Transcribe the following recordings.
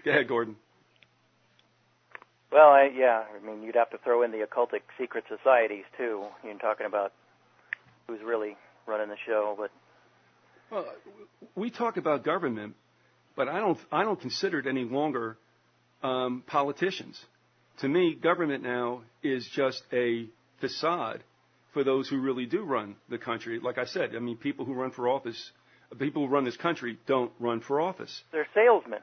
Go ahead, Gordon. Well, I mean, you'd have to throw in the occultic secret societies, too. You're talking about who's really running the show, but... Well, we talk about government, but I don't consider it any longer politicians. To me, government now is just a facade for those who really do run the country. Like I said, I mean, people who run for office, people who run this country don't run for office. They're salesmen.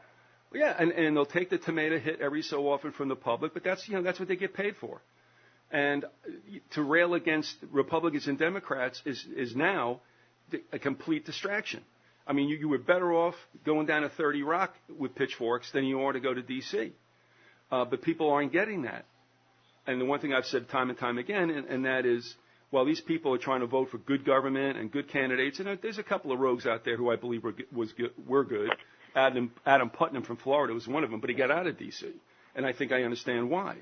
Yeah, and they'll take the tomato hit every so often from the public, but that's what they get paid for. And to rail against Republicans and Democrats is now a complete distraction. I mean, you were better off going down to 30 Rock with pitchforks than you are to go to D.C. But people aren't getting that. And the one thing I've said time and time again, and that is, while these people are trying to vote for good government and good candidates, and there's a couple of rogues out there who I believe were good. Adam Putnam from Florida was one of them, but he got out of D.C. And I think I understand why.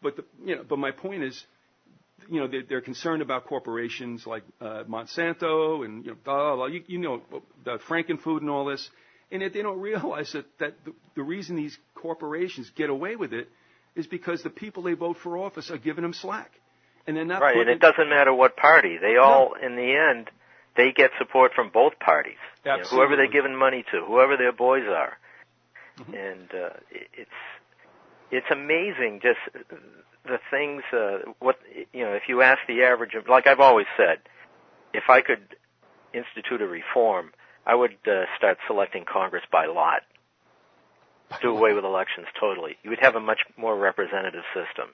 But but my point is, they're concerned about corporations like Monsanto and the Frankenfood and all this, and yet they don't realize that the reason these corporations get away with it is because the people they vote for office are giving them slack, and they're not right. And it doesn't matter what party; they all, in the end, they get support from both parties. Whoever they're giving money to, whoever their boys are, and it's amazing just the things. If you ask the average, like I've always said, if I could institute a reform, I would start selecting Congress by lot. Do away with elections totally. You would have a much more representative system.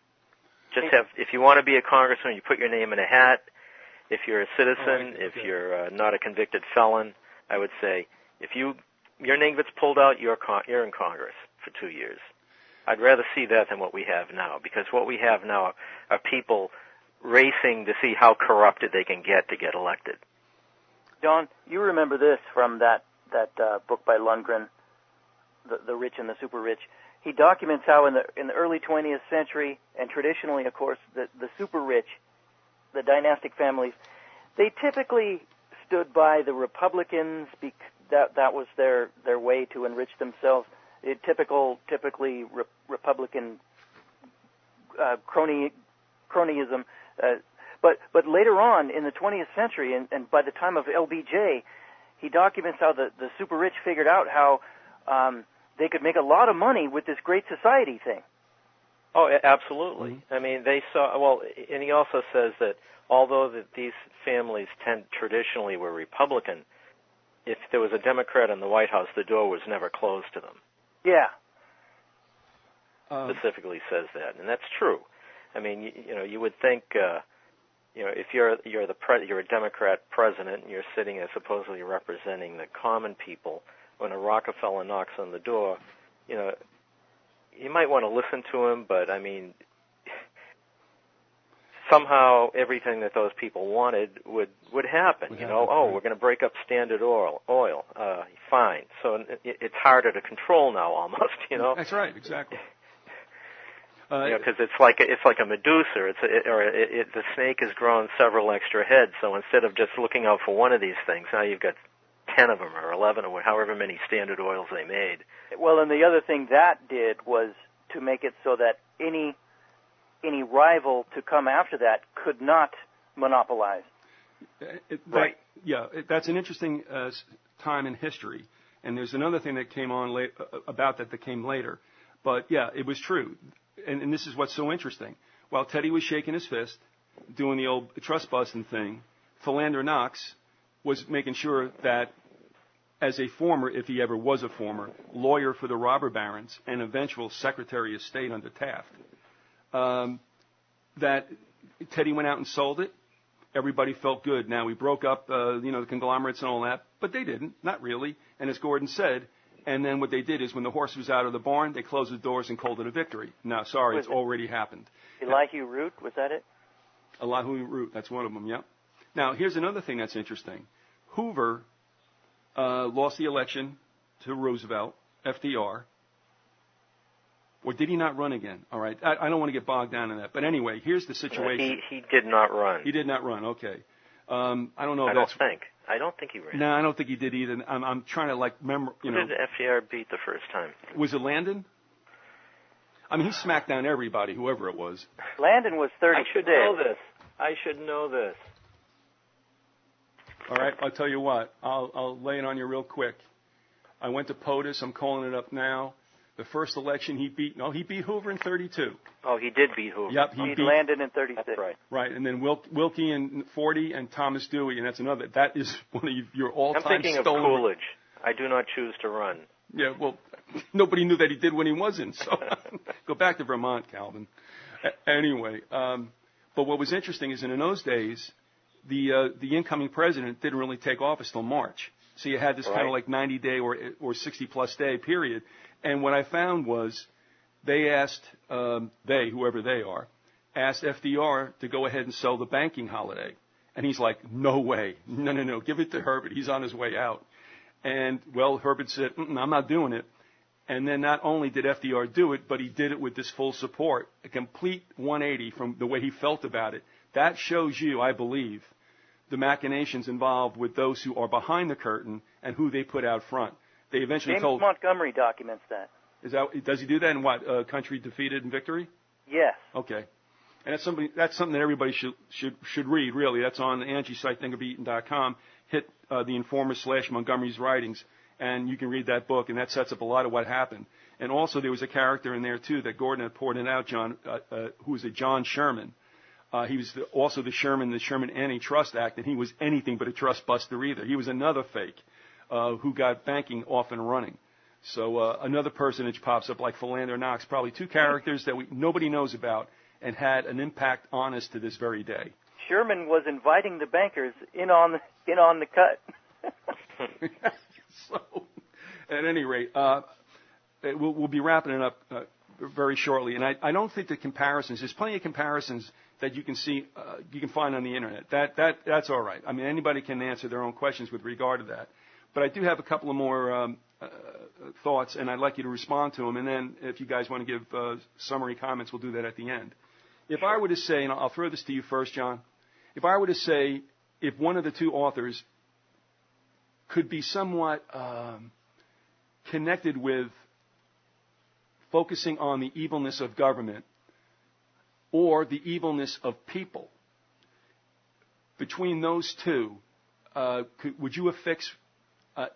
If you want to be a congressman, you put your name in a hat. If you're a citizen, if you're not a convicted felon, I would say if your name gets pulled out, you're in Congress for 2 years. I'd rather see that than what we have now, because what we have now are people racing to see how corrupted they can get to get elected. John, you remember this from that book by Lundgren, The Rich and the Super Rich. He documents how in the early 20th century, and traditionally, of course, the super rich, the dynastic families, they typically stood by the Republicans that was their way to enrich themselves. Typically Republican cronyism. But later on in the 20th century, and by the time of LBJ, he documents how the super rich figured out how they could make a lot of money with this Great Society thing. Oh, absolutely. Mm-hmm. I mean, they saw, well, and he also says that although these families traditionally were Republican, if there was a Democrat in the White House, the door was never closed to them. Yeah. Specifically says that, and that's true. I mean, you would think, if you're a Democrat president and you're sitting as supposedly representing the common people, when a Rockefeller knocks on the door, you might want to listen to him, but I mean, somehow everything that those people wanted would happen. We're going to break up Standard Oil. Fine. So it's harder to control now, almost. That's right. Exactly. Because it's like a Medusa. The snake has grown several extra heads. So instead of just looking out for one of these things, now you've got 10 of them or 11 or however many Standard Oils they made. Well, and the other thing that did was to make it so that any rival to come after that could not monopolize. Right. That's an interesting time in history. And there's another thing that came on about that came later. But, yeah, it was true. And this is what's so interesting. While Teddy was shaking his fist, doing the old trust busting thing, Philander Knox was making sure that as a former, if he ever was a former, lawyer for the robber barons and eventual Secretary of State under Taft, that Teddy went out and sold it. Everybody felt good. Now, we broke up, the conglomerates and all that, but they didn't, not really. And as Gordon said, and then what they did is when the horse was out of the barn, they closed the doors and called it a victory. No, sorry, it's already happened. Elihu Root, was that it? Elihu Root, that's one of them, yeah. Now, here's another thing that's interesting. Hoover lost the election to Roosevelt, FDR. Or did he not run again? All right. I don't want to get bogged down in that. But anyway, here's the situation. He did not run. He did not run. Okay. I don't know. I don't think. I don't think he ran. No, I don't think he did either. I'm trying to remember. Who did FDR beat the first time? Was it Landon? I mean, he smacked down everybody, whoever it was. Landon was 36. I should know this. All right, I'll tell you what. I'll lay it on you real quick. I went to POTUS. I'm calling it up now. The first election he beat Hoover in 32. Oh, he did beat Hoover. Yep, he beat Landon in 36. That's right. Right, and then Wilkie in 40 and Thomas Dewey, and that's another. That is one of your all-time I'm thinking of Coolidge. I do not choose to run. Yeah, well, nobody knew that he did when he wasn't. So go back to Vermont, Calvin. Anyway, but what was interesting is in those days, the incoming president didn't really take office till March. So you had this kind of 90-day or 60-plus day period. And what I found was they asked, whoever they are, asked FDR to go ahead and sell the banking holiday. And he's like, no way. No, give it to Herbert. He's on his way out. And, well, Herbert said, I'm not doing it. And then not only did FDR do it, but he did it with this full support, a complete 180 from the way he felt about it. That shows you, I believe, the machinations involved with those who are behind the curtain and who they put out front. They eventually James Montgomery documents that. Does he do that in what, Country Defeated in Victory? Yes. Okay. And that's something that everybody should read, really. That's on the Angie site, thinkobeaten.com. Hit the Informer / Montgomery's writings, and you can read that book, and that sets up a lot of what happened. And also there was a character in there, too, that Gordon had pointed out, John, who was a John Sherman. He was also the Sherman Antitrust Act, and he was anything but a trust buster either. He was another fake who got banking off and running. So another personage pops up like Philander Knox, probably two characters that nobody knows about and had an impact on us to this very day. Sherman was inviting the bankers in on the cut. So, at any rate, we'll be wrapping it up very shortly. And I don't think the comparisons. There's plenty of comparisons that you can see, you can find on the internet. That's all right. I mean, anybody can answer their own questions with regard to that. But I do have a couple of more thoughts, and I'd like you to respond to them. And then, if you guys want to give summary comments, we'll do that at the end. If I were to say, and I'll throw this to you first, John. If I were to say, if one of the two authors could be somewhat connected with focusing on the evilness of government or the evilness of people, between those two, would you affix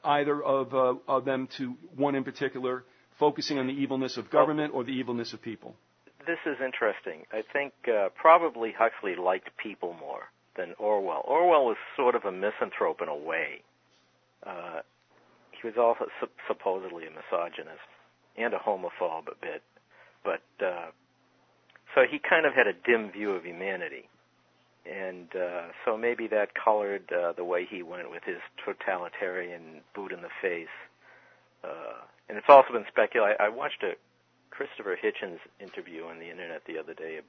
either of them to one in particular, focusing on the evilness of government or the evilness of people? This is interesting. I think probably Huxley liked people more than Orwell. Orwell was sort of a misanthrope in a way. He was also supposedly a misogynist and a homophobe a bit. But so he kind of had a dim view of humanity. And so maybe that colored the way he went with his totalitarian boot in the face. And it's also been speculated. I watched a Christopher Hitchens interview on the internet the other day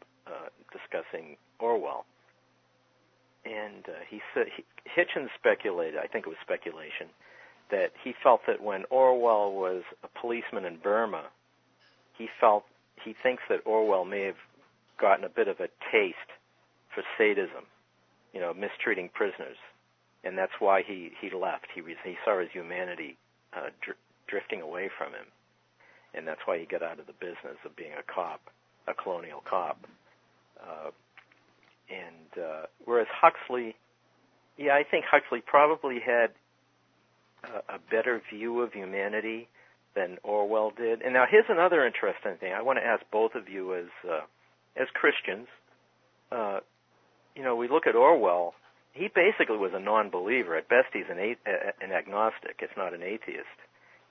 discussing Orwell. And he said, Hitchens speculated, I think it was speculation, that he felt that when Orwell was a policeman in Burma, he thinks that Orwell may have gotten a bit of a taste for sadism, mistreating prisoners. And that's why he left. He saw his humanity drifting away from him. And that's why he got out of the business of being a cop, a colonial cop. Whereas Huxley, I think Huxley probably had a better view of humanity than Orwell did. And now here's another interesting thing. I want to ask both of you as Christians. We look at Orwell. He basically was a non-believer. At best, he's an agnostic, if not an atheist.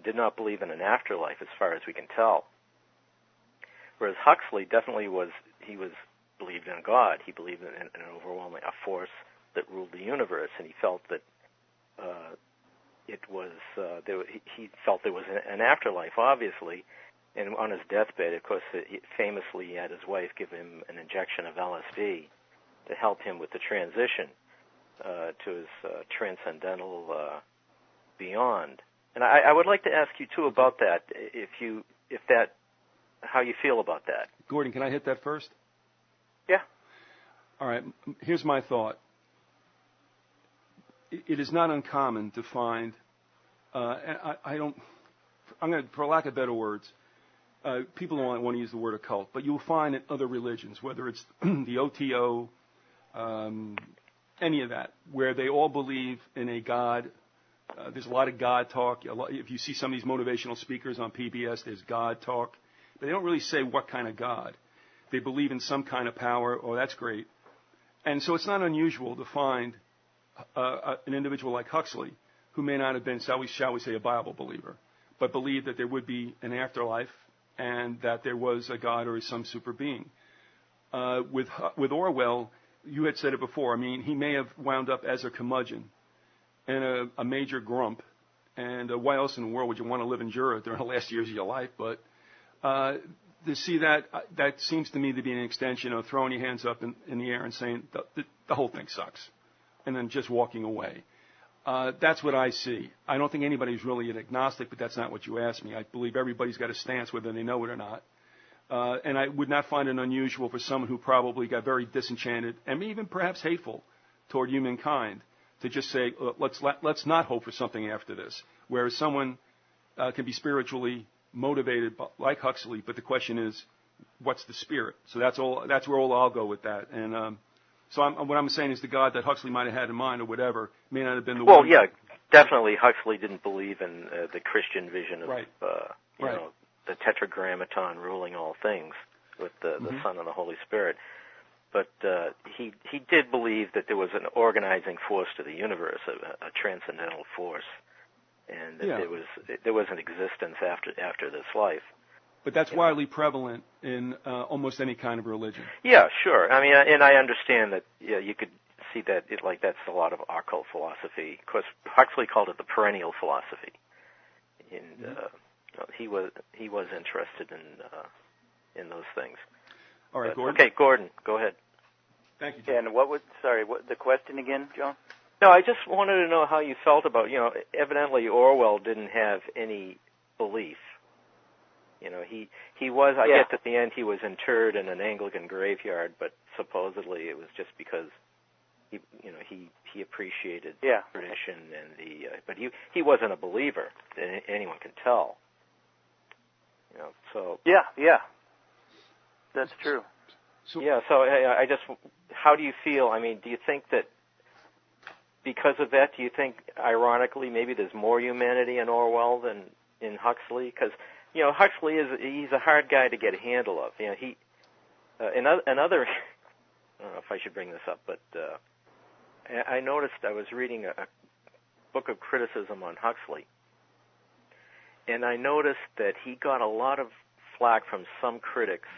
Did not believe in an afterlife, as far as we can tell. Whereas Huxley definitely believed in God. He believed in an overwhelming force that ruled the universe, and he felt that he felt there was an afterlife, obviously. And on his deathbed, of course, famously, he had his wife give him an injection of LSD to help him with the transition to his transcendental beyond. And I would like to ask you too about that, how you feel about that. Gordon, can I hit that first? Yeah. All right. Here's my thought. it is not uncommon to find, for lack of better words, people don't want to use the word occult, but you'll find in other religions, whether it's the OTO, any of that, where they all believe in a God. There's a lot of God talk. If you see some of these motivational speakers on PBS, there's God talk. But they don't really say what kind of God. They believe in some kind of power. Oh, that's great. And so it's not unusual to find an individual like Huxley, who may not have been, shall we say, a Bible believer, but believed that there would be an afterlife and that there was a God or some super being. With Orwell, you had said it before. I mean, he may have wound up as a curmudgeon and a major grump. And why else in the world would you want to live in Jura during the last years of your life? But to see that seems to me to be an extension of throwing your hands up in the air and saying the whole thing sucks, and then just walking away. That's what I see. I don't think anybody's really an agnostic, but that's not what you asked me. I believe everybody's got a stance whether they know it or not. And I would not find it unusual for someone who probably got very disenchanted and even perhaps hateful toward humankind to just say, let's not hope for something after this. Whereas someone can be spiritually motivated like Huxley, but the question is, what's the spirit? So that's where I'll go with that. And so what I'm saying is the God that Huxley might have had in mind or whatever may not have been the one. Well, yeah, definitely Huxley didn't believe in the Christian vision of, you know, the tetragrammaton ruling all things with the Son and the Holy Spirit. But he did believe that there was an organizing force to the universe, a transcendental force, and that there was an existence after this life. But that's widely prevalent in almost any kind of religion. Yeah, sure. I mean, and I understand that you could see that that's a lot of occult philosophy. Of course, Huxley called it the perennial philosophy, and he was interested in those things. All right, Gordon. Okay, Gordon, go ahead. Thank you, John. And what the question again, John? No, I just wanted to know how you felt about, evidently Orwell didn't have any belief. He was, I guess at the end he was interred in an Anglican graveyard, but supposedly it was just because he appreciated tradition and but he wasn't a believer. Anyone can tell. So. Yeah. That's true. So I just, how do you feel? I mean, do you think that because of that, do you think, ironically, maybe there's more humanity in Orwell than in Huxley? Because, Huxley he's a hard guy to get a handle of. Another, I don't know if I should bring this up, but I noticed I was reading a book of criticism on Huxley, and I noticed that he got a lot of flack from some critics,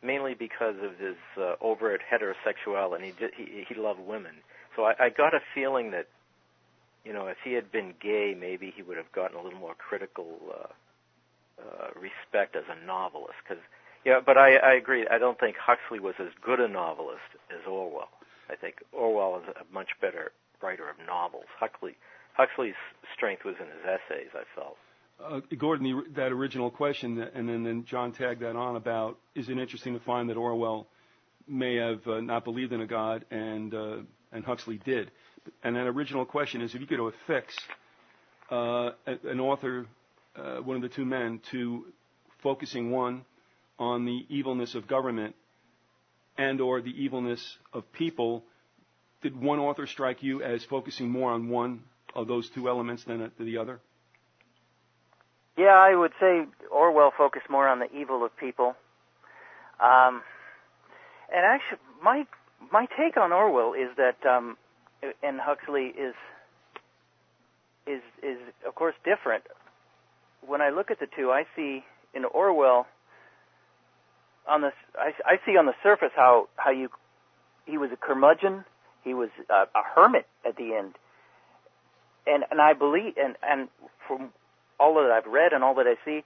mainly because of his overt heterosexuality, and he loved women. So I got a feeling that, if he had been gay, maybe he would have gotten a little more critical respect as a novelist. But I agree. I don't think Huxley was as good a novelist as Orwell. I think Orwell is a much better writer of novels. Huxley's strength was in his essays, I felt. Gordon, that original question, and then John tagged that on about, is it interesting to find that Orwell may have not believed in a God and Huxley did? And that original question is, if you could affix an author, one of the two men, to focusing one on the evilness of government and or the evilness of people, did one author strike you as focusing more on one of those two elements than the other? Yeah, I would say Orwell focused more on the evil of people. And actually, my take on Orwell is that, and Huxley is of course different. When I look at the two, I see in Orwell I see on the surface how he was a curmudgeon, he was a hermit at the end, and I believe and from all that I've read and all that I see,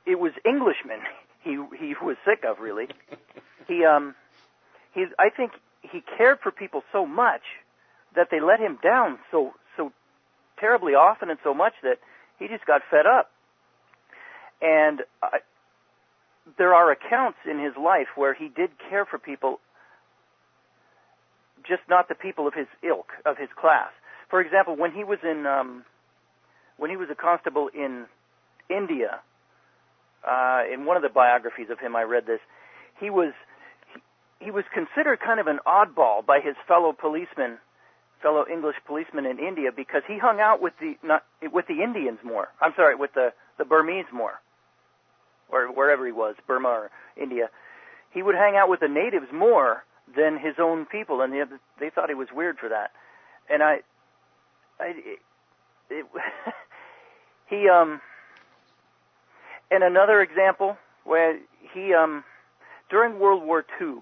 it was Englishmen he was sick of, really. I think he cared for people so much that they let him down so terribly often and so much that he just got fed up. And there are accounts in his life where he did care for people just not the people of his ilk, of his class. For example, when he was a constable in India, in one of the biographies of him, I read this. He was considered kind of an oddball by his fellow English policemen in India, because he hung out with the Indians more. I'm sorry, with the Burmese more, or wherever he was, Burma or India. He would hang out with the natives more than his own people, and they thought he was weird for that. And and another example where he during World War II,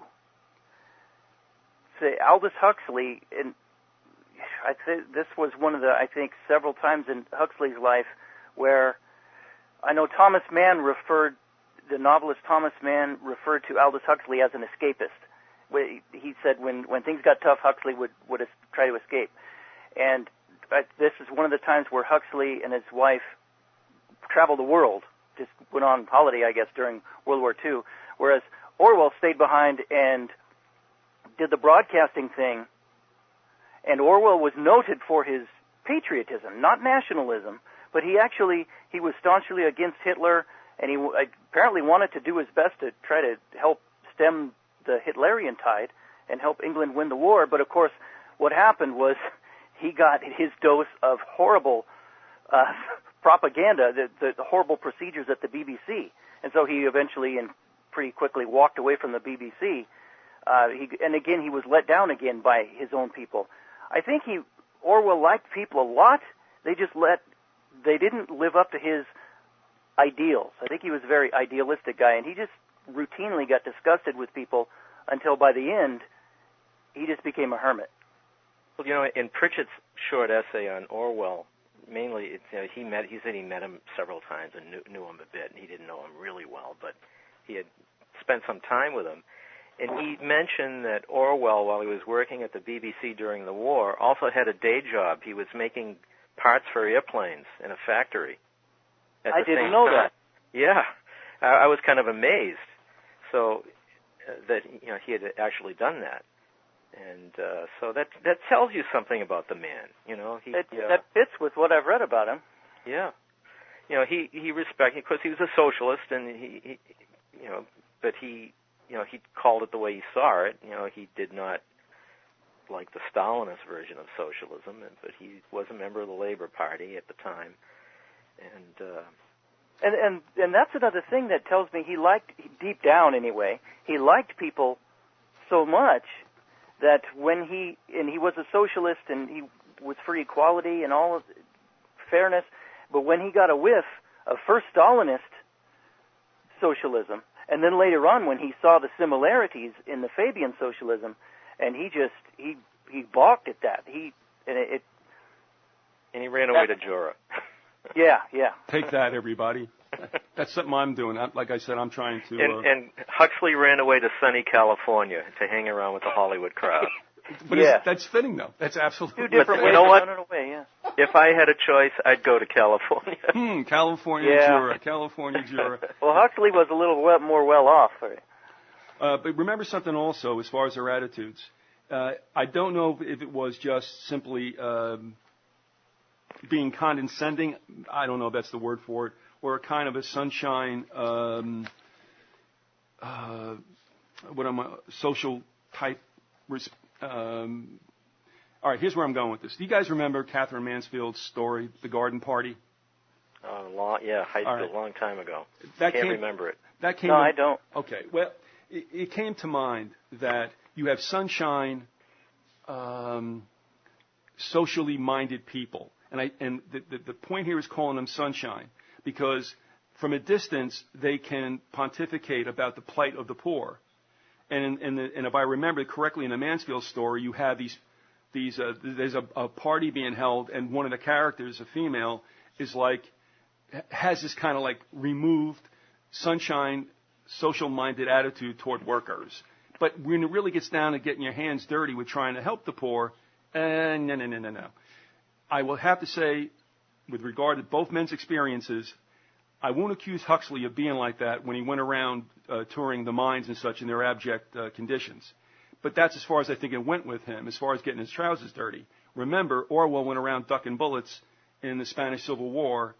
say Aldous Huxley, and this was one of the, I think, several times in Huxley's life where I know the novelist Thomas Mann referred to Aldous Huxley as an escapist. He said when things got tough, Huxley would try to escape. And this is one of the times where Huxley and his wife traveled the world, just went on holiday, I guess, during World War II, whereas Orwell stayed behind and did the broadcasting thing. And Orwell was noted for his patriotism, not nationalism, but he was staunchly against Hitler, and he apparently wanted to do his best to try to help stem the Hitlerian tide and help England win the war. But of course, what happened was he got his dose of horrible propaganda, the horrible procedures at the BBC, and so he eventually and pretty quickly walked away from the BBC. And again, he was let down again by his own people. I think Orwell liked people a lot. They didn't live up to his ideals. I think he was a very idealistic guy, and he just routinely got disgusted with people until by the end, he just became a hermit. Well, in Pritchett's short essay on Orwell, mainly he said he met him several times and knew him a bit. He didn't know him really well, but he had spent some time with him. And he mentioned that Orwell, while he was working at the BBC during the war, also had a day job. He was making parts for airplanes in a factory. I didn't know that. Yeah. I was kind of amazed. So that he had actually done that. And so that tells you something about the man. That fits with what I've read about him. Yeah. He respected, because he was a socialist, and but he called it the way he saw it. He did not like the Stalinist version of socialism, but he was a member of the Labor Party at the time. And that's another thing that tells me he liked, deep down anyway, he liked people so much that when he was a socialist and he was for equality and all of fairness, but when he got a whiff of first Stalinist socialism, and then later on when he saw the similarities in the Fabian socialism, and he balked at that. And he ran away to Jura. Yeah. Take that, everybody. That's something I'm doing. Like I said, I'm trying to... And Huxley ran away to sunny California to hang around with the Hollywood crowd. But that's fitting, though. That's absolutely... 2 different ways of running away, yeah. If I had a choice, I'd go to California. California, Jura. Well, Huxley was a little more well-off. But remember something also, as far as their attitudes. I don't know if it was just simply being condescending. I don't know if that's the word for it. Or a kind of a sunshine, social type. All right, here's where I'm going with this. Do you guys remember Catherine Mansfield's story, The Garden Party? A long time ago. Can't remember it. I don't. Okay, well, it came to mind that you have sunshine, socially minded people, and the point here is calling them sunshine, because from a distance they can pontificate about the plight of the poor, and if I remember correctly in the Mansfield story, you have there's a party being held, and one of the characters, a female, has this kind of like removed sunshine, social-minded attitude toward workers. But when it really gets down to getting your hands dirty with trying to help the poor, no. I will have to say, with regard to both men's experiences, I won't accuse Huxley of being like that when he went around touring the mines and such in their abject conditions. But that's as far as I think it went with him, as far as getting his trousers dirty. Remember, Orwell went around ducking bullets in the Spanish Civil War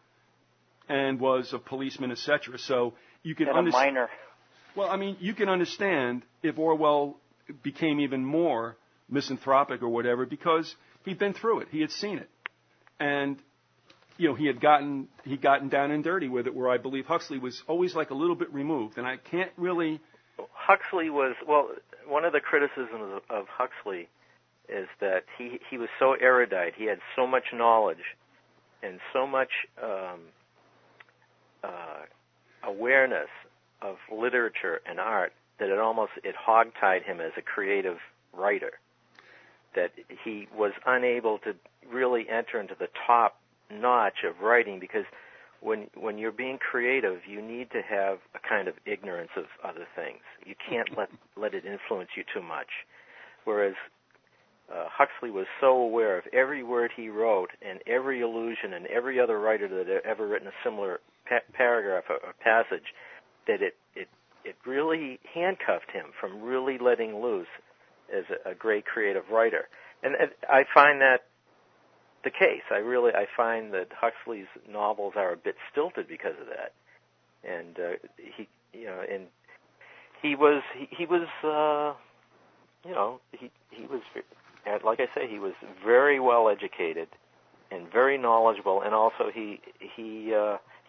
and was a policeman, etc. So you can understand. A minor. Well, I mean, you can understand if Orwell became even more misanthropic or whatever, because he'd been through it. He had seen it. And, he had gotten down and dirty with it, where I believe Huxley was always like a little bit removed. And I can't really... Huxley was, one of the criticisms of Huxley is that he was so erudite. He had so much knowledge and so much awareness of literature and art that it hogtied him as a creative writer, that he was unable to really enter into the top notch of writing, because when you're being creative, you need to have a kind of ignorance of other things. You can't let it influence you too much. Whereas Huxley was so aware of every word he wrote and every allusion and every other writer that had ever written a similar paragraph or passage, that it really handcuffed him from really letting loose as a great creative writer. And I find that the case. I find that Huxley's novels are a bit stilted because of that. And he was like I say, he was very well educated and very knowledgeable, and also he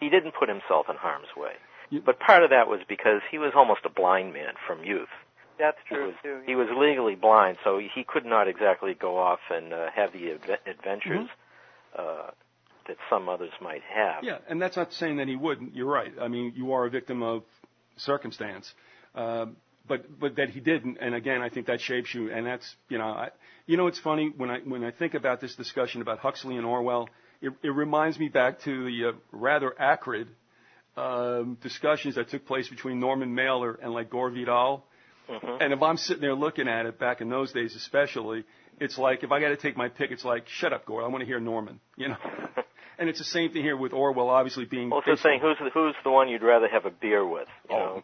didn't put himself in harm's way. But part of that was because he was almost a blind man from youth. That's true, too. He was legally blind, so he could not exactly go off and have the adventures that some others might have. Yeah, and that's not saying that he wouldn't. You're right. I mean, you are a victim of circumstance. But that he didn't, and again, I think that shapes you, and that's, it's funny, when I think about this discussion about Huxley and Orwell, it reminds me back to the rather acrid discussions that took place between Norman Mailer and like Gore Vidal. And if I'm sitting there looking at it back in those days especially, it's like, if I got to take my pick, it's like, shut up, Gore, I want to hear Norman, And it's the same thing here with Orwell, obviously being. Well, it's the saying, who's the one you'd rather have a beer with? Yeah,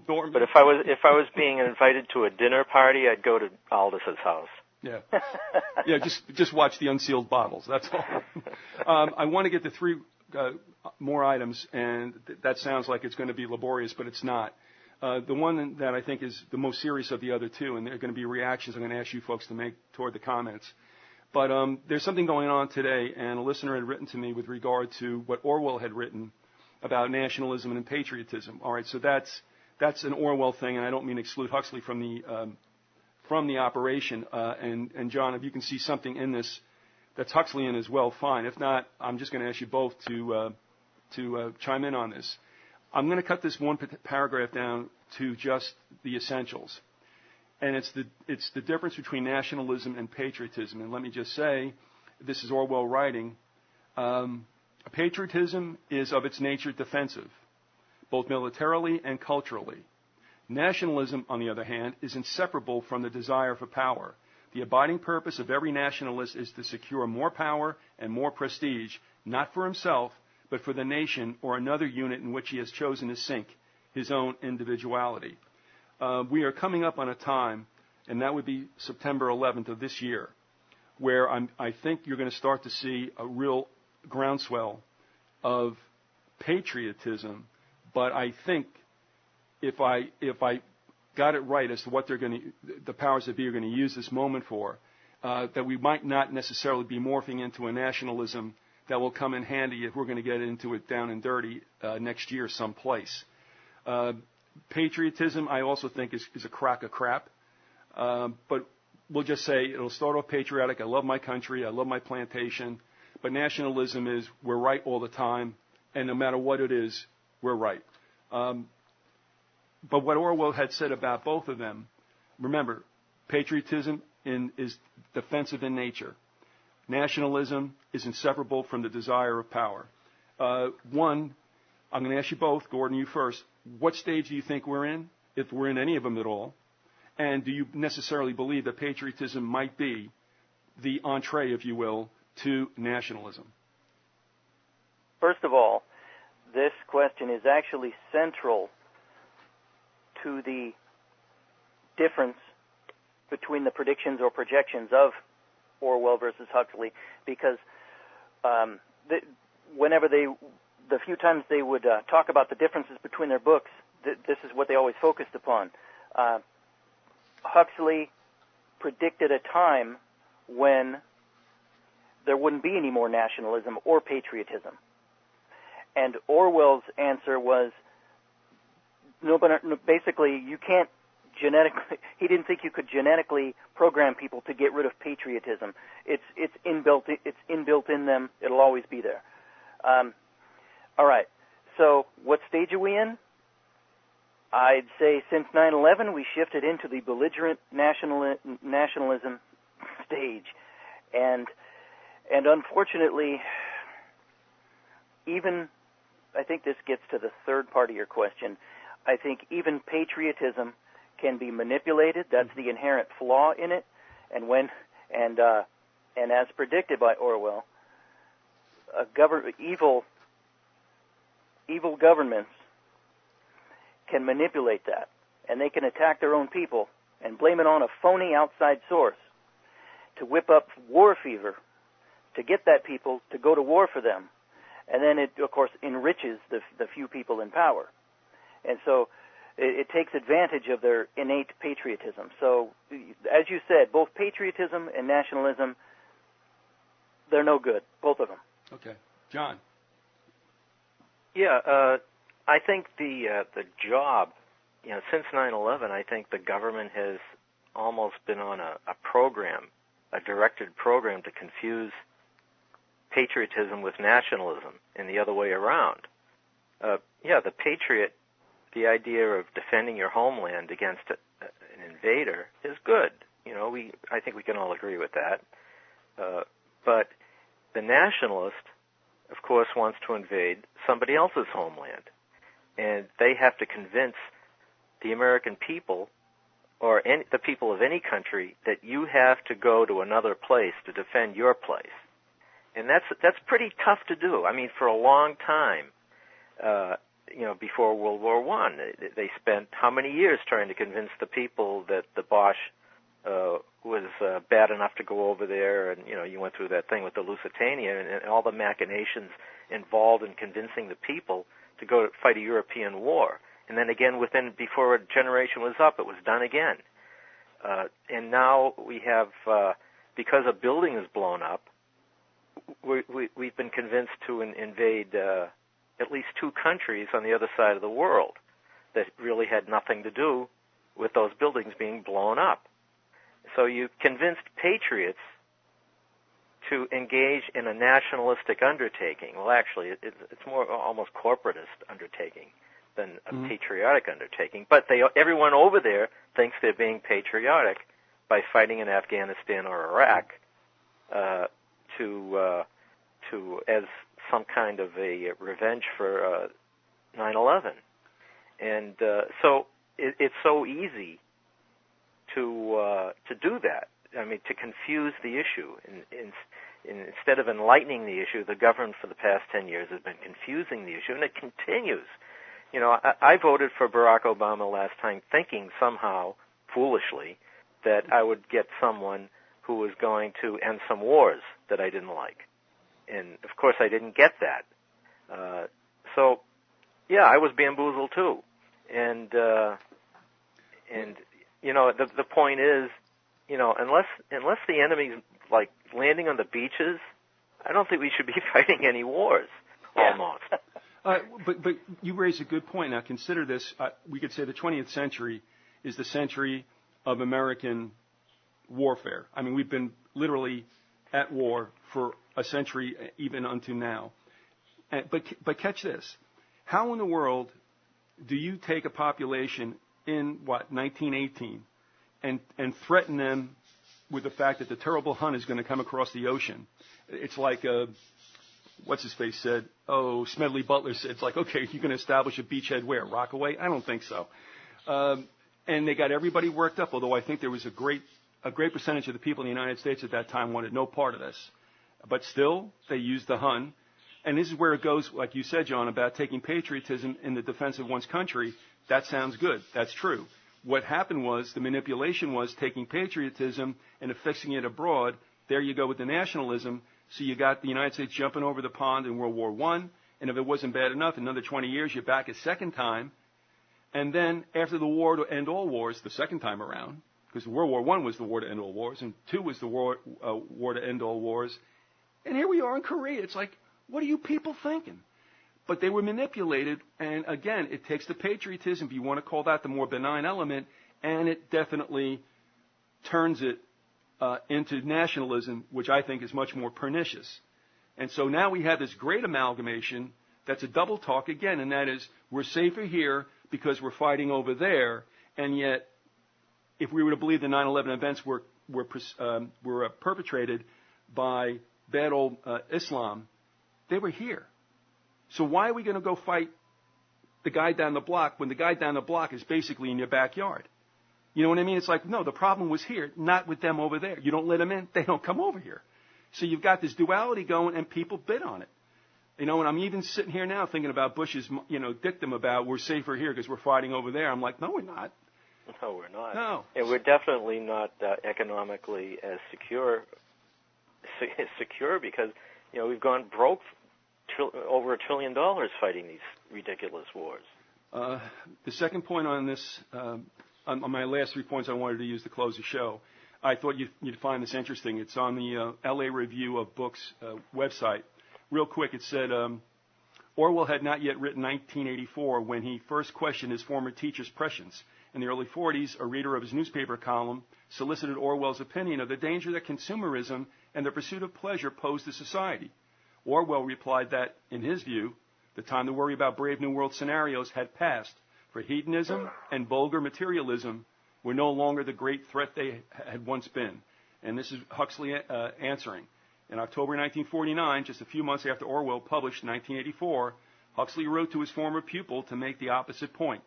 Norman. But if I was being invited to a dinner party, I'd go to Aldous' house. Yeah, yeah. Just watch the unsealed bottles. That's all. I want to get to three more items, and that sounds like it's going to be laborious, but it's not. The one that I think is the most serious of the other two, and there are going to be reactions I'm going to ask you folks to make toward the comments. But there's something going on today, and a listener had written to me with regard to what Orwell had written about nationalism and patriotism. All right, so that's an Orwell thing, and I don't mean to exclude Huxley from the operation. And John, if you can see something in this that's Huxleyan as well, fine. If not, I'm just going to ask you both to chime in on this. I'm going to cut this one paragraph down to just the essentials. And it's the difference between nationalism and patriotism. And let me just say, this is Orwell writing, patriotism is of its nature defensive, both militarily and culturally. Nationalism, on the other hand, is inseparable from the desire for power. The abiding purpose of every nationalist is to secure more power and more prestige, not for himself, but for the nation or another unit in which he has chosen to sink his own individuality. We are coming up on a time, and that would be September 11th of this year, where I think you're going to start to see a real groundswell of patriotism. But I think if I got it right as to what the powers that be are going to use this moment for, that we might not necessarily be morphing into a nationalism that will come in handy if we're going to get into it down and dirty next year someplace. Patriotism, I also think, is a crock of crap. But we'll just say it'll start off patriotic. I love my country. I love my plantation. But nationalism is we're right all the time, and no matter what it is, we're right. But what Orwell had said about both of them, remember, patriotism is defensive in nature. Nationalism is inseparable from the desire of power. One, I'm going to ask you both, Gordon, you first. What stage do you think we're in, if we're in any of them at all? And do you necessarily believe that patriotism might be the entree, if you will, to nationalism? First of all, this question is actually central to the difference between the predictions or projections of Orwell versus Huxley, because the few times they would talk about the differences between their books, this is what they always focused upon. Huxley predicted a time when there wouldn't be any more nationalism or patriotism. And Orwell's answer was, no, basically, you can't genetically, he didn't think you could genetically program people to get rid of patriotism. It's inbuilt in them. It'll always be there. All right. So what stage are we in? I'd say since 9/11, we shifted into the belligerent nationalism stage, and unfortunately, even I think this gets to the third part of your question. I think even patriotism can be manipulated. That's the inherent flaw in it, and as predicted by Orwell, evil governments can manipulate that, and they can attack their own people and blame it on a phony outside source to whip up war fever, to get that people to go to war for them. And then it, of course, enriches the few people in power. And so it takes advantage of their innate patriotism. So, as you said, both patriotism and nationalism, they're no good, both of them. Okay. John? Yeah, I think the job, since 9/11, I think the government has almost been on a program, a directed program to confuse patriotism with nationalism and the other way around. The patriot, the idea of defending your homeland against an invader is good. I think we can all agree with that. But the nationalist, of course, wants to invade somebody else's homeland. And they have to convince the American people or the people of any country that you have to go to another place to defend your place. And that's pretty tough to do. I mean, for a long time, before World War I, they spent how many years trying to convince the people that the Bosch was bad enough to go over there, and you went through that thing with the Lusitania and all the machinations involved in convincing the people to go fight a European war. And then again, before a generation was up, it was done again. And now we have, because a building is blown up, we've been convinced to invade at least two countries on the other side of the world that really had nothing to do with those buildings being blown up. So you convinced patriots to engage in a nationalistic undertaking. Well, actually, it's more almost corporatist undertaking than a patriotic undertaking. But everyone over there thinks they're being patriotic by fighting in Afghanistan or Iraq to as some kind of a revenge for 9/11. And so it's so easy to do that. I mean, to confuse the issue. Instead of enlightening the issue, the government for the past 10 years has been confusing the issue, and it continues. I voted for Barack Obama last time thinking somehow, foolishly, that I would get someone who was going to end some wars that I didn't like. And, of course, I didn't get that. So, yeah, I was bamboozled, too. And the point is, unless the enemy's, like, landing on the beaches, I don't think we should be fighting any wars, almost. But you raise a good point. Now, consider this. We could say the 20th century is the century of American warfare. I mean, we've been literally at war for a century, even unto now. But catch this. How in the world do you take a population in, 1918 and threaten them with the fact that the terrible Hun is going to come across the ocean? It's like, what's-his-face said, Smedley Butler said, it's like, okay, you're going to establish a beachhead where? Rockaway? I don't think so. And they got everybody worked up, although I think there was a great percentage of the people in the United States at that time wanted no part of this. But still, they used the Hun. And this is where it goes, like you said, John, about taking patriotism in the defense of one's country. That sounds good. That's true. what happened was the manipulation was taking patriotism and affixing it abroad. There you go with the nationalism. So you got the United States jumping over the pond in World War I, and if it wasn't bad enough, another 20 years, you're back a second time. And then after the war to end all wars, the second time around, because World War I was the war to end all wars, and II was the war to end all wars. And here we are in Korea. It's like, what are you people thinking? But they were manipulated, and again, it takes the patriotism, if you want to call that the more benign element, and it definitely turns it into nationalism, which I think is much more pernicious. And so now we have this great amalgamation that's a double talk again, and that is we're safer here because we're fighting over there, and yet if we were to believe the 9/11 events were perpetrated by bad old Islam, they were here. So why are we going to go fight the guy down the block when the guy down the block is basically in your backyard? You know what I mean? It's like, no, the problem was here, not with them over there. You don't let them in, they don't come over here. So you've got this duality going, and people bid on it. You know, and I'm even sitting here now thinking about Bush's, dictum about we're safer here because we're fighting over there. I'm like, no, we're not. No, we're not. No. And we're definitely not economically as secure because, we've gone broke over $1 trillion fighting these ridiculous wars. The second point on this, on my last 3 points I wanted to use to close the show, I thought you'd find this interesting. It's on the L.A. Review of Books website. Real quick, it said, Orwell had not yet written 1984 when he first questioned his former teacher's prescience. In the early 40s, a reader of his newspaper column solicited Orwell's opinion of the danger that consumerism and the pursuit of pleasure posed to society. Orwell replied that, in his view, the time to worry about Brave New World scenarios had passed, for hedonism and vulgar materialism were no longer the great threat they had once been. And this is Huxley answering. In October 1949, just a few months after Orwell published 1984, Huxley wrote to his former pupil to make the opposite point.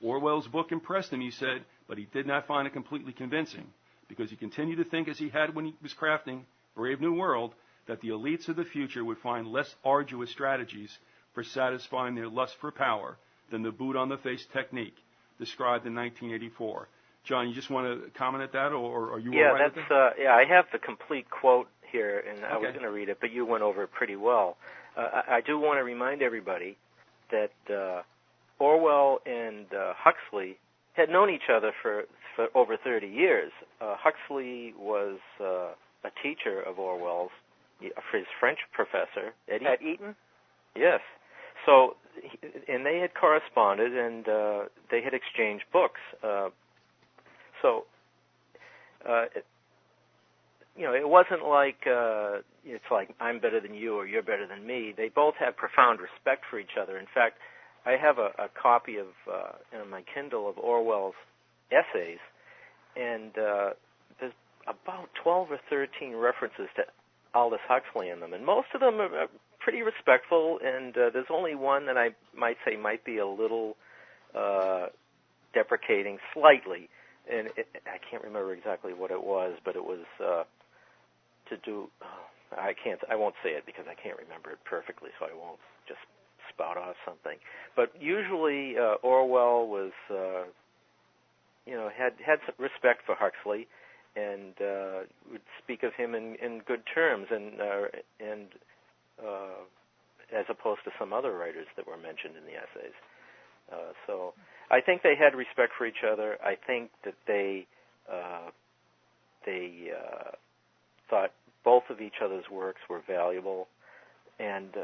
Orwell's book impressed him, he said, but he did not find it completely convincing, because he continued to think, as he had when he was crafting Brave New World, that the elites of the future would find less arduous strategies for satisfying their lust for power than the boot-on-the-face technique described in 1984. John, you just want to comment at that, or are you all right with that? I have the complete quote here, and I was going to read it, but you went over it pretty well. I do want to remind everybody that Orwell and Huxley had known each other for over 30 years. Huxley was a teacher of Orwell's, his French professor at Eton. Yes. So, and they had corresponded, and they had exchanged books. It wasn't like it's like I'm better than you or you're better than me. They both had profound respect for each other. In fact, I have a copy of in my Kindle of Orwell's essays, and there's about 12 or 13 references to Aldous Huxley in them, and most of them are pretty respectful, and there's only one that I might say might be a little deprecating slightly, and I can't remember exactly what it was, but it was to do. I won't say it because I can't remember it perfectly, so I won't just spout off something. But usually Orwell was, had some respect for Huxley, and would speak of him in good terms, and as opposed to some other writers that were mentioned in the essays. So I think they had respect for each other. I think that they thought both of each other's works were valuable, and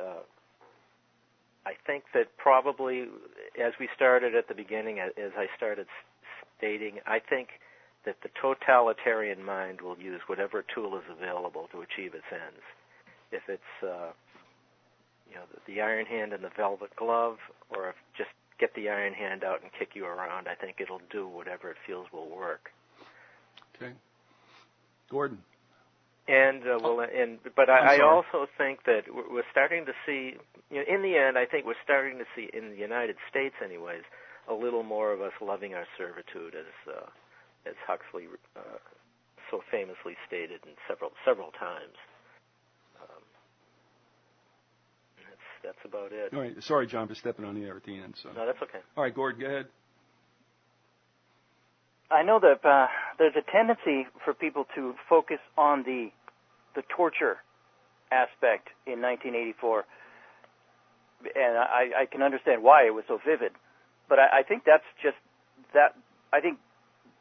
I think that probably, as we started at the beginning, as I started stating, I think that the totalitarian mind will use whatever tool is available to achieve its ends. If it's the iron hand and the velvet glove, or if just get the iron hand out and kick you around, I think it'll do whatever it feels will work. Okay, Gordon. But I also think that we're starting to see, in the end, I think we're starting to see in the United States, anyways, a little more of us loving our servitude, as Huxley so famously stated in several times. That's about it. All right. Sorry, John, for stepping on you there at the end. So. No, that's okay. All right, Gordon, go ahead. I know that there's a tendency for people to focus on the torture aspect in 1984, and I can understand why it was so vivid. But I think that's just that. I think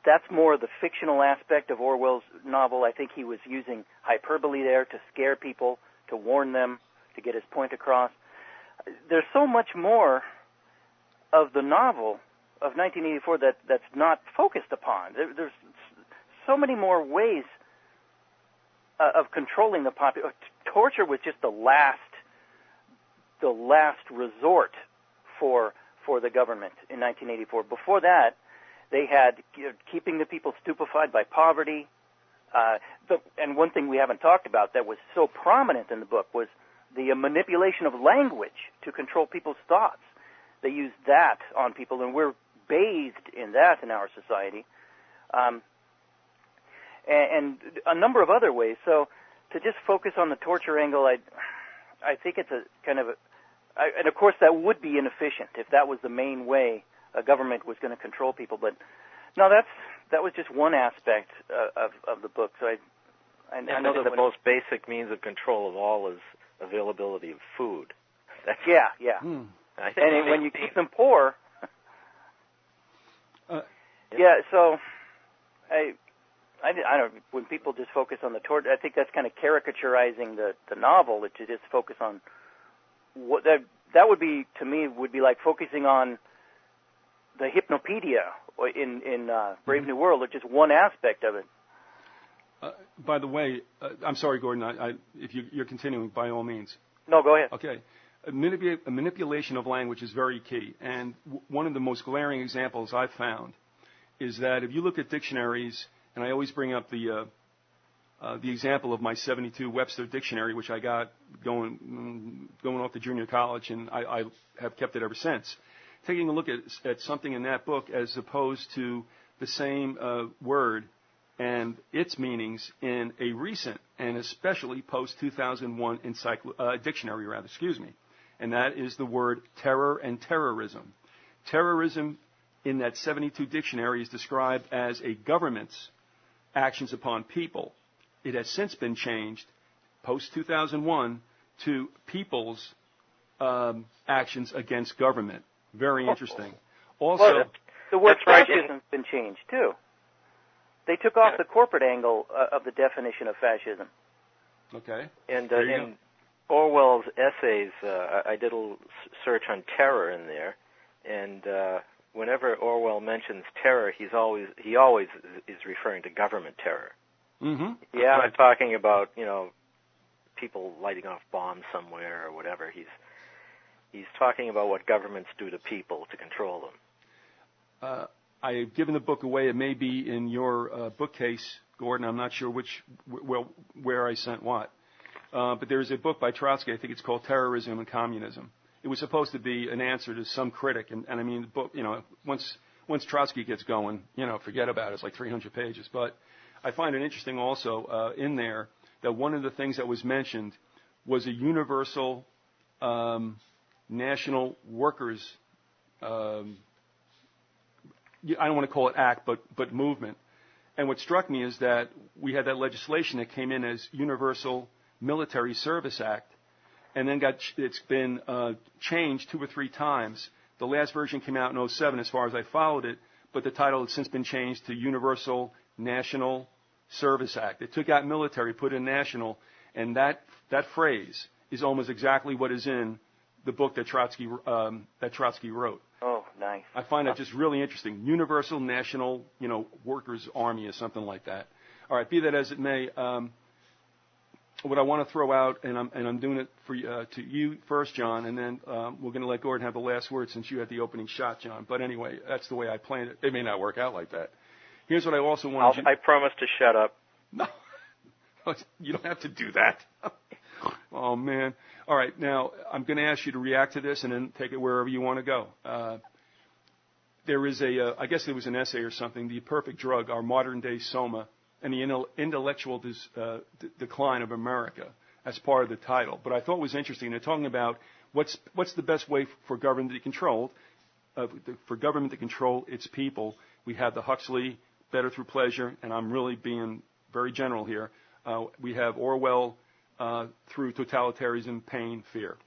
that's more the fictional aspect of Orwell's novel. I think he was using hyperbole there to scare people, to warn them, to get his point across. There's so much more of the novel of 1984 that's not focused upon. There's so many more ways of controlling the population. Torture was just the last resort for the government in 1984. Before that, they had keeping the people stupefied by poverty. And one thing we haven't talked about that was so prominent in the book was the manipulation of language to control people's thoughts. They used that on people, and we're bathed in that in our society, and a number of other ways. So to just focus on the torture angle, I think it's a kind of and of course that would be inefficient if that was the main way a government was going to control people. But no, that was just one aspect of the book. So I know that the most basic means of control of all is availability of food. Yeah. And when you keep them poor. Yeah, so I don't. When people just focus on the torture, I think that's kind of caricaturizing the novel. To just focus on what that would be to me would be like focusing on the hypnopedia in Brave New World, or just one aspect of it. By the way, I'm sorry, Gordon. If you're continuing, by all means. No, go ahead. Okay. A manipulation of language is very key, and one of the most glaring examples I've found is that if you look at dictionaries, and I always bring up the example of my 72 Webster dictionary, which I got going off to junior college, and I have kept it ever since. Taking a look at something in that book as opposed to the same word and its meanings in a recent and especially post-2001 dictionary, and that is the word terror and terrorism. Terrorism in that 72 dictionary is described as a government's actions upon people. It has since been changed, post-2001, to people's actions against government. Very interesting. Also, well, the word fascism has been changed, too. They took off the corporate angle of the definition of fascism. Okay. And in Orwell's essays, I did a little search on terror in there, and whenever Orwell mentions terror, he always is referring to government terror. Mm-hmm. Yeah, I'm not talking about people lighting off bombs somewhere or whatever. He's talking about what governments do to people to control them. I have given the book away. It may be in your bookcase, Gordon. I'm not sure where I sent what. But there's a book by Trotsky. I think it's called Terrorism and Communism. It was supposed to be an answer to some critic, and I mean, the book, once Trotsky gets going, forget about it. It's like 300 pages. But I find it interesting also in there that one of the things that was mentioned was a universal national workers. I don't want to call it act, but movement. And what struck me is that we had that legislation that came in as Universal Military Service Act, and then it's been changed 2 or 3 times. The last version came out in 2007 as far as I followed it, but the title has since been changed to Universal National Service Act. They took out military, put in national, and that phrase is almost exactly what is in the book that Trotsky wrote. Oh, nice. I find that just really interesting. Universal National, Workers' Army or something like that. All right, be that as it may, what I want to throw out, and I'm doing it for to you first, John, and then we're going to let Gordon have the last word since you had the opening shot, John. But anyway, that's the way I planned it. It may not work out like that. Here's what I also want to... I promise to shut up. No, you don't have to do that. Oh, man. All right, now, I'm going to ask you to react to this and then take it wherever you want to go. There is I guess it was an essay or something, The Perfect Drug, Our Modern-Day Soma, and the Intellectual Decline of America, as part of the title. But I thought it was interesting. They're talking about what's the best way for government to control its people. We have the Huxley better through pleasure, and I'm really being very general here. We have Orwell through totalitarianism, pain, fear.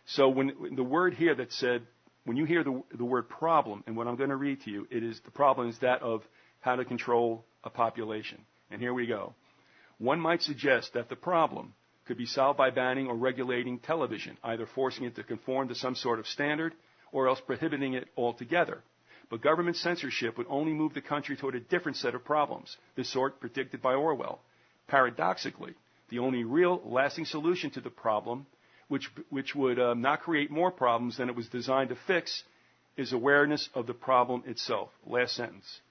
So when the word here that said, when you hear the word problem, and what I'm going to read to you, it is the problem is that of how to control a population. And here we go. One might suggest that the problem could be solved by banning or regulating television, either forcing it to conform to some sort of standard or else prohibiting it altogether. But government censorship would only move the country toward a different set of problems, the sort predicted by Orwell. Paradoxically, the only real lasting solution to the problem, which would not create more problems than it was designed to fix, is awareness of the problem itself. Last sentence.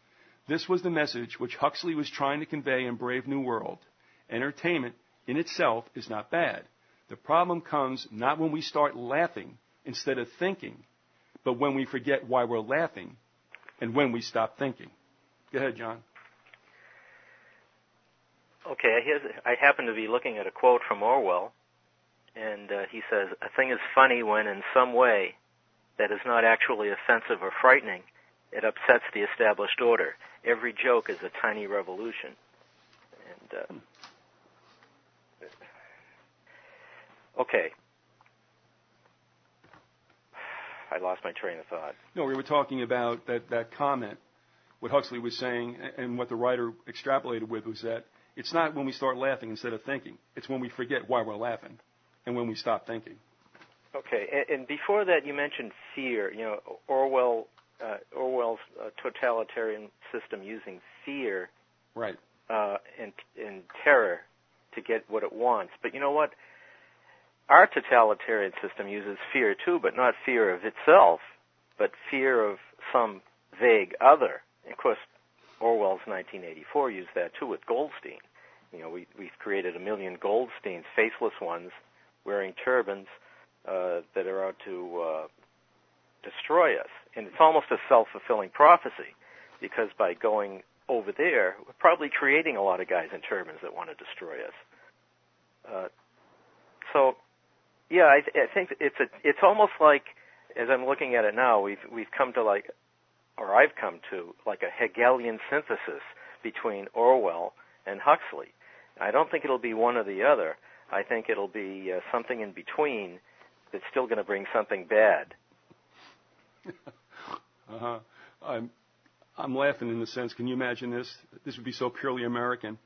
This was the message which Huxley was trying to convey in Brave New World. Entertainment in itself is not bad. The problem comes not when we start laughing instead of thinking, but when we forget why we're laughing and when we stop thinking. Go ahead, John. Okay, I happen to be looking at a quote from Orwell, and he says, "A thing is funny when in some way that is not actually offensive or frightening, it upsets the established order. Every joke is a tiny revolution." And okay. I lost my train of thought. No, we were talking about that comment. What Huxley was saying and what the writer extrapolated with was that it's not when we start laughing instead of thinking. It's when we forget why we're laughing and when we stop thinking. Okay, and before that you mentioned fear. You know, Orwell's totalitarian system using fear right. and terror to get what it wants. But you know what? Our totalitarian system uses fear too, but not fear of itself, but fear of some vague other. And of course, Orwell's 1984 used that too with Goldstein. You know, we've created 1 million Goldsteins, faceless ones, wearing turbans that are out to destroy us. And it's almost a self-fulfilling prophecy, because by going over there, we're probably creating a lot of guys in turbans that want to destroy us. So, yeah, I think it's almost like, as I'm looking at it now, we've come to I've come to like a Hegelian synthesis between Orwell and Huxley. I don't think it'll be one or the other. I think it'll be something in between that's still going to bring something bad. Uh-huh. I'm laughing in the sense, can you imagine this? This would be so purely American.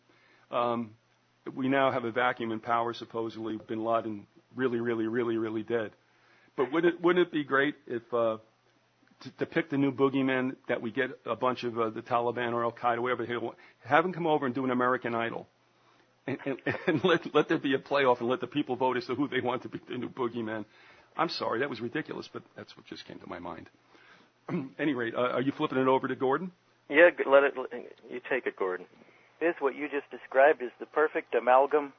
We now have a vacuum in power, supposedly. Bin Laden really, really, really, really dead. But wouldn't it be great if to pick the new boogeyman that we get a bunch of the Taliban or Al Qaeda, whatever, have them come over and do an American Idol, and let there be a playoff and let the people vote as to who they want to be the new boogeyman. I'm sorry, that was ridiculous, but that's what just came to my mind. At any rate, are you flipping it over to Gordon? Yeah, you take it, Gordon. This, what you just described, is the perfect amalgam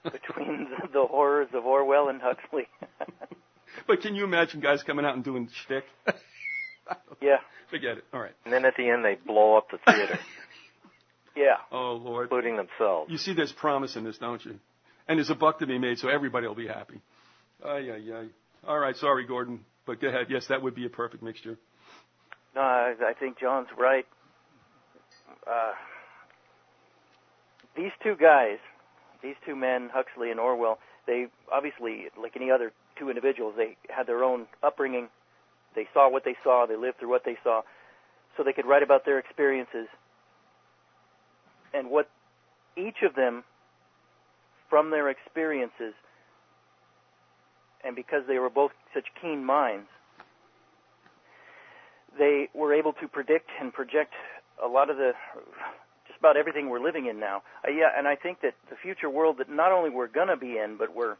between the horrors of Orwell and Huxley. But can you imagine guys coming out and doing shtick? Yeah. Forget it. All right. And then at the end, they blow up the theater. Yeah. Oh, Lord. Including themselves. You see there's promise in this, don't you? And there's a buck to be made, so everybody will be happy. Ay, ay, ay. All right, sorry, Gordon. But go ahead. Yes, that would be a perfect mixture. No, I think John's right. These two guys, these two men, Huxley and Orwell, they obviously, like any other two individuals, they had their own upbringing. They saw what they saw. They lived through what they saw. So they could write about their experiences. And what each of them, from their experiences, and because they were both such keen minds, they were able to predict and project a lot of just about everything we're living in now. And I think that the future world that not only we're going to be in, but we're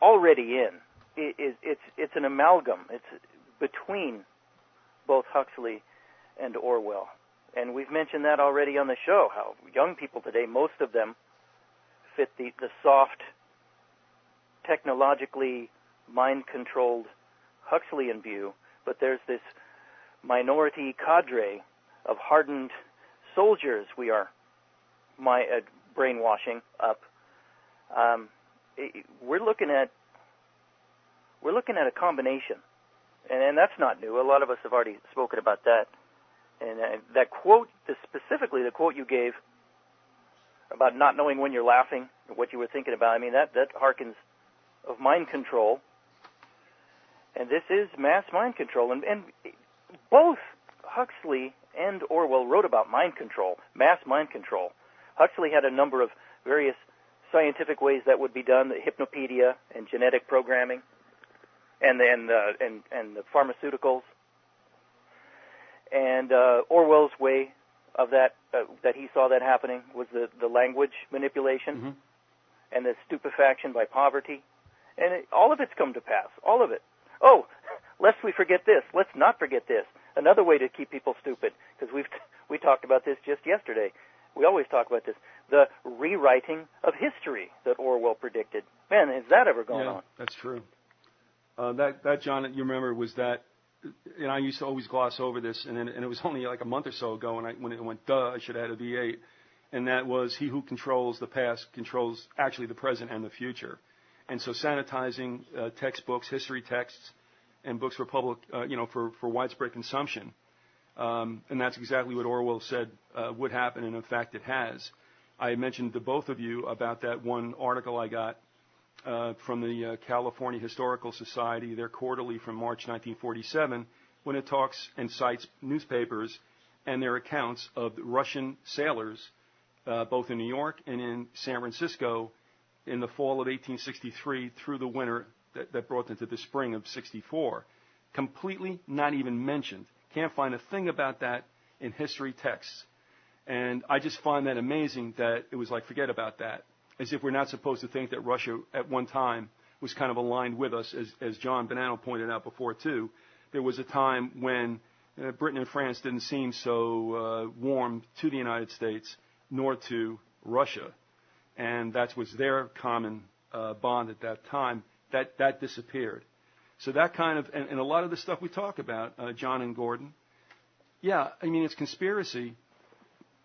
already in, it's an amalgam. It's between both Huxley and Orwell. And we've mentioned that already on the show, how young people today, most of them fit the soft, technologically mind-controlled Huxleyan view, but there's this minority cadre of hardened soldiers we are brainwashing up. We're looking at a combination, and that's not new. A lot of us have already spoken about that. And that quote, specifically the quote you gave about not knowing when you're laughing, or what you were thinking about, I mean, that harkens of mind control. And this is mass mind control. And both Huxley and Orwell wrote about mind control, mass mind control. Huxley had a number of various scientific ways that would be done, the hypnopedia and genetic programming, and the pharmaceuticals. And Orwell's way of that he saw that happening was the language manipulation and the stupefaction by poverty. And all of it's come to pass, all of it. Oh, lest we forget this. Let's not forget this. Another way to keep people stupid, because we talked about this just yesterday. We always talk about this. The rewriting of history that Orwell predicted. Man, has that ever gone on? Yeah, that's true. That John, you remember, was that, and I used to always gloss over this, and it was only like a month or so ago when it went, I should have had a V8, and that was, he who controls the past controls actually the present and the future. And so sanitizing textbooks, history texts, and books for public, for widespread consumption. And that's exactly what Orwell said would happen, and in fact it has. I mentioned to both of you about that one article I got from the California Historical Society, their quarterly from March 1947, when it talks and cites newspapers and their accounts of Russian sailors, both in New York and in San Francisco, in the fall of 1863 through the winter that brought them to the spring of 64. Completely not even mentioned. Can't find a thing about that in history texts. And I just find that amazing that it was like, forget about that. As if we're not supposed to think that Russia at one time was kind of aligned with us, as John Bonanno pointed out before too. There was a time when Britain and France didn't seem so warm to the United States nor to Russia. And that was their common bond at that time. That disappeared. So that kind of, and a lot of the stuff we talk about, John and Gordon, yeah, I mean, it's conspiracy,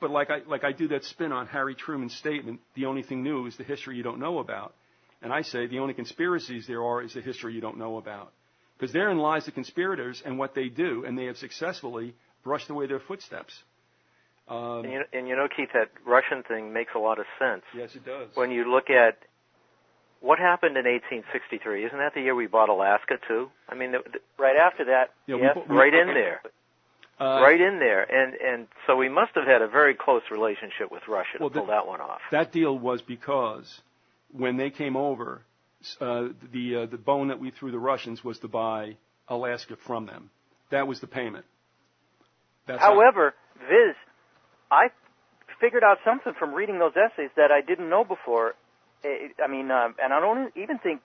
but like I do that spin on Harry Truman's statement, the only thing new is the history you don't know about. And I say the only conspiracies there are is the history you don't know about. Because therein lies the conspirators and what they do, and they have successfully brushed away their footsteps. And Keith, that Russian thing makes a lot of sense. Yes, it does. When you look at what happened in 1863, isn't that the year we bought Alaska too? I mean, right after that, yes, right in there. Right in there, and so we must have had a very close relationship with Russia to pull that one off. That deal was because when they came over, the bone that we threw the Russians was to buy Alaska from them. That was the payment. However, Viz, I figured out something from reading those essays that I didn't know before. I mean, and I don't even think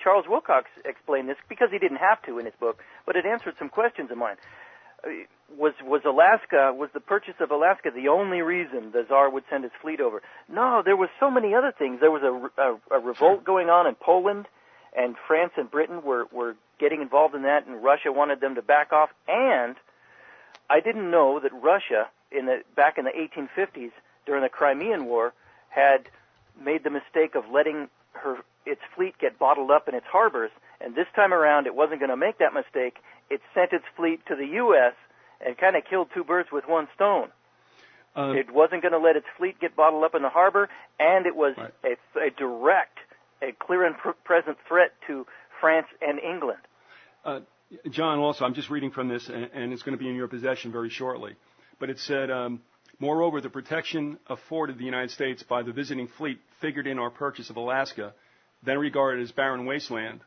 Charles Wilcox explained this because he didn't have to in his book, but it answered some questions of mine. Was the purchase of Alaska the only reason the Tsar would send his fleet over? No, there was so many other things. There was a revolt going on in Poland, and France and Britain were getting involved in that, and Russia wanted them to back off. And I didn't know that Russia, back in the 1850s, during the Crimean War, had made the mistake of letting its fleet get bottled up in its harbors, and this time around it wasn't going to make that mistake. It sent its fleet to the U.S. and kind of killed two birds with one stone. It wasn't going to let its fleet get bottled up in the harbor, and it was a direct, a clear and present threat to France and England. John, also, I'm just reading from this, and it's going to be in your possession very shortly. But it said, moreover, the protection afforded the United States by the visiting fleet figured in our purchase of Alaska, then regarded as barren wasteland.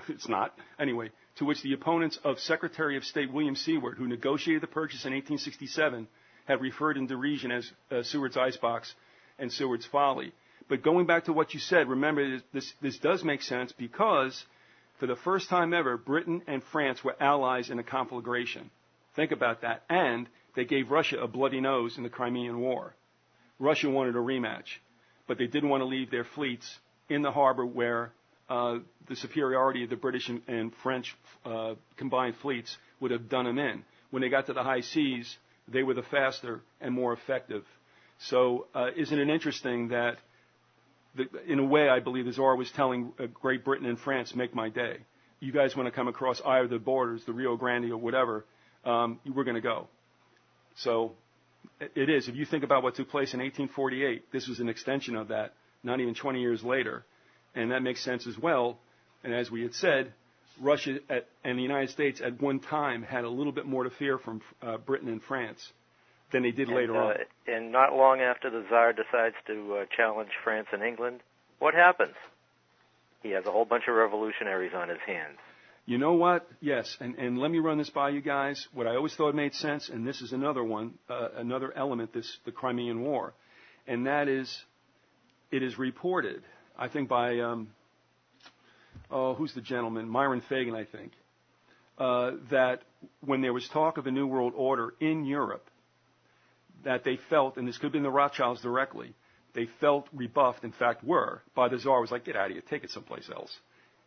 It's not. Anyway, to which the opponents of Secretary of State William Seward, who negotiated the purchase in 1867, have referred in derision as Seward's icebox and Seward's folly. But going back to what you said, remember, this does make sense because for the first time ever, Britain and France were allies in a conflagration. Think about that. And they gave Russia a bloody nose in the Crimean War. Russia wanted a rematch, but they didn't want to leave their fleets in the harbor where the superiority of the British and French combined fleets would have done them in. When they got to the high seas, they were the faster and more effective. So isn't it interesting that, in a way, I believe the Tsar was telling Great Britain and France, make my day. You guys want to come across either the borders, the Rio Grande or whatever, we're going to go. So it is. If you think about what took place in 1848, this was an extension of that, not even 20 years later. And that makes sense as well. And as we had said, Russia and the United States at one time had a little bit more to fear from Britain and France than they did later on. And not long after the Tsar decides to challenge France and England, what happens? He has a whole bunch of revolutionaries on his hands. You know what? Yes, and let me run this by you guys. What I always thought made sense, and this is another one, another element, the Crimean War, and that is, it is reported, I think by, who's the gentleman? Myron Fagan, I think, that when there was talk of a New World Order in Europe, that they felt, and this could have been the Rothschilds directly, they felt rebuffed, in fact were, by the Tsar. Was like, get out of here, take it someplace else.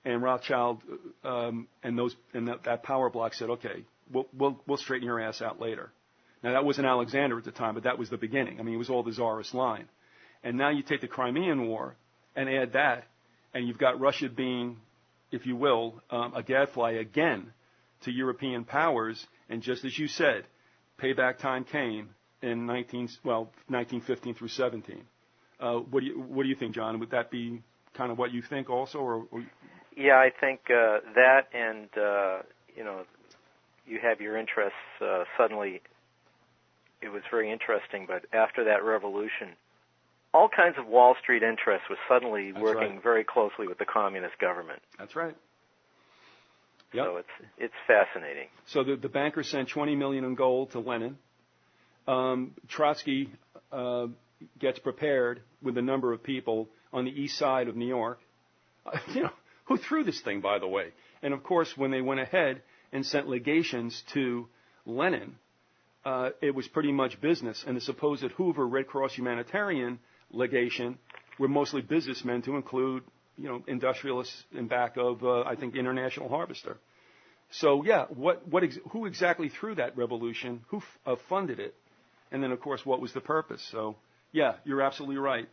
And Rothschild and that power block said, okay, we'll straighten your ass out later. Now, that wasn't Alexander at the time, but that was the beginning. I mean, it was all the Tsarist line. And now you take the Crimean War and add that, and you've got Russia being, if you will, a gadfly again to European powers. And just as you said, payback time came in 1915 through 17. What do you think, John? Would that be kind of what you think also, or? Yeah, I think that, and you have your interests. Suddenly, it was very interesting. But after that revolution, all kinds of Wall Street interests were suddenly working very closely with the communist government. That's right. Yep. So it's fascinating. So the banker sent $20 million in gold to Lenin. Trotsky gets prepared with a number of people on the east side of New York. Who threw this thing, by the way? And, of course, when they went ahead and sent legations to Lenin, it was pretty much business. And the supposed Hoover Red Cross humanitarian legation were mostly businessmen, to include, industrialists in back of, I think, International Harvester. So, yeah, who exactly threw that revolution? Who funded it? And then, of course, what was the purpose? So, yeah, you're absolutely right.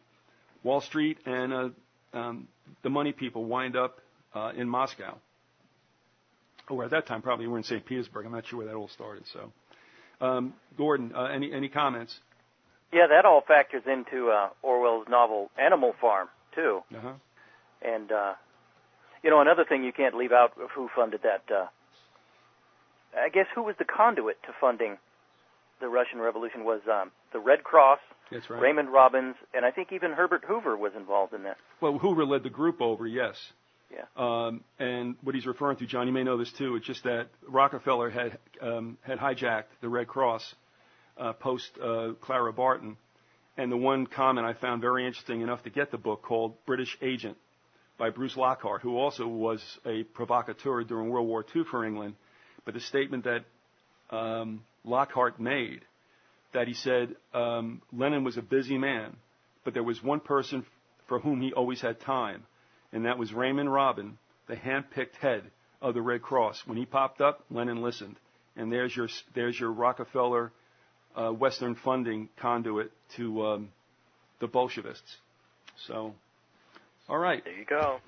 Wall Street and the money people wind up in Moscow. Or at that time, probably we're in St. Petersburg. I'm not sure where that all started. So, Gordon, any comments? Yeah, that all factors into Orwell's novel Animal Farm, too. Uh-huh. And, another thing you can't leave out of who funded that, I guess who was the conduit to funding the Russian Revolution was the Red Cross. That's right. Raymond Robbins, and I think even Herbert Hoover was involved in that. Well, Hoover led the group over, yes. Yeah. And what he's referring to, John, you may know this too, it's just that Rockefeller had hijacked the Red Cross post Clara Barton. And the one comment I found very interesting enough to get the book, called British Agent by Bruce Lockhart, who also was a provocateur during World War II for England. But the statement that Lockhart made, that he said Lenin was a busy man, but there was one person for whom he always had time, and that was Raymond Robin, the hand-picked head of the Red Cross. When he popped up, Lenin listened. And there's your Rockefeller Western funding conduit to the Bolshevists. So, all right. There you go.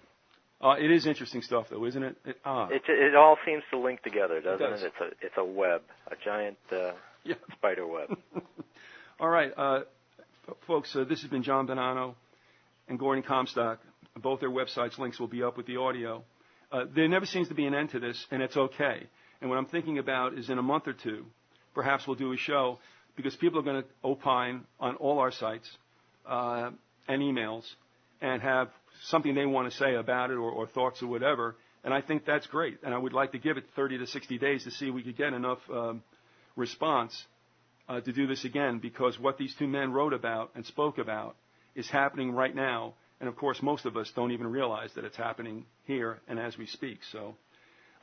It is interesting stuff, though, isn't it? It all seems to link together, doesn't it? It's a web, a giant spider web. All right, folks, this has been John Bonanno and Gordon Comstock. Both their websites' links will be up with the audio. There never seems to be an end to this, and it's okay. And what I'm thinking about is in a month or two, perhaps we'll do a show, because people are going to opine on all our sites and emails and have something they want to say about it or thoughts or whatever. And I think that's great. And I would like to give it 30 to 60 days to see if we could get enough response to do this again, because what these two men wrote about and spoke about is happening right now. And, of course, most of us don't even realize that it's happening here and as we speak. So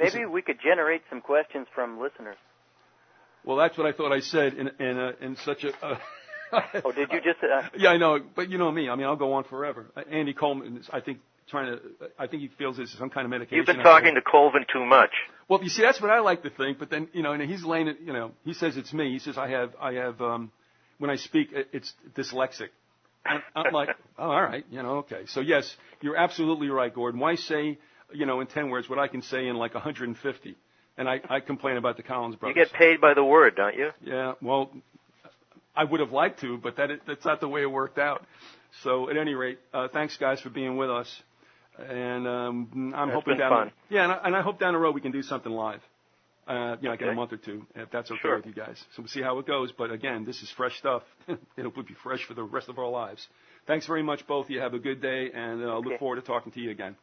maybe we could generate some questions from listeners. Well, that's what I thought I said in such a... Oh, did you just... Yeah, I know. But you know me. I mean, I'll go on forever. Andy Coleman, I think he feels this is some kind of medication. You've been talking to Colvin too much. Well, you see, that's what I like to think. But then, and he's laying it, he says it's me. He says I have, when I speak, it's dyslexic. I'm like, oh, all right, okay. So, yes, you're absolutely right, Gordon. Why say, in 10 words what I can say in like 150? And I complain about the Collins brothers. You get paid by the word, don't you? Yeah, well, I would have liked to, but that's not the way it worked out. So at any rate, thanks, guys, for being with us. And I'm hoping fun. And I hope down the road we can do something live. Like in a month or two, if that's okay Sure. with you guys. So we'll see how it goes. But again, this is fresh stuff. It will be fresh for the rest of our lives. Thanks very much, both of you. Have a good day, and I look forward to talking to you again.